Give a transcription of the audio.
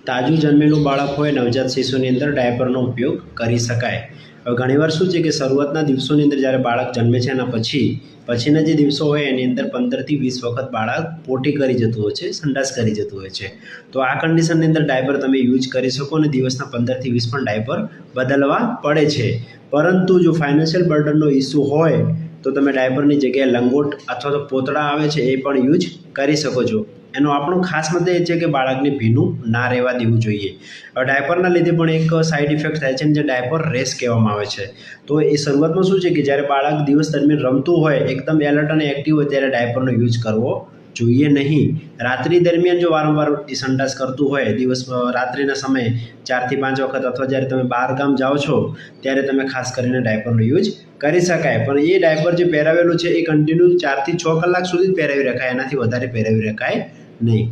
તાજું જન્મેલું બાળક હોય નવજાત શિશુની અંદર ડાયપરનો ઉપયોગ કરી શકાય। હવે ઘણીવાર શું છે કે શરૂઆતના દિવસોની અંદર જ્યારે બાળક જન્મે છે એના પછીના જે દિવસો હોય એની અંદર 15થી 20 વખત બાળક પોટી કરી જતું હોય છે, સંડાસ કરી જતું હોય છે। તો આ કન્ડિશનની અંદર ડાયપર તમે યુઝ કરી શકો અને દિવસના 15થી 20 પણ ડાયપર બદલવા પડે છે। પરંતુ જો ફાઇનાન્શિયલ બર્ડનનો ઇસ્યુ હોય તો તમે ડાયપરની જગ્યાએ લંગોટ અથવા તો પોતળા આવે છે એ પણ યુઝ કરી શકો છો। એનો આપણો ખાસ મત એ છે કે બાળકને ભીનું ના રહેવા દેવું જોઈએ। હવે ડાયપરના લીધે પણ એક સાઇડ ઇફેક્ટ થાય છે જે ડાયપર રેસ કહેવામાં આવે છે। તો એ શરૂઆતમાં શું છે કે જ્યારે બાળક દિવસ દરમિયાન રમતું હોય, એકદમ એલર્ટ અને એક્ટિવ હોય ત્યારે ડાયપરનો યુઝ કરવો જોઈએ નહીં। રાત્રિ દરમિયાન જો વારંવાર સંડાસ કરતું હોય રાત્રિના સમયે 4થી 5 વખત અથવા જ્યારે તમે બહાર ગામ જાઓ છો ત્યારે તમે ખાસ કરીને ડાયપરનો યુઝ કરી શકાય। પણ એ ડાયપર જે પહેરાવેલું છે એ કન્ટિન્યુ 4થી 6 કલાક સુધી જ પહેરાવી રખાય, એનાથી વધારે પહેરાવી રખાય નહીં।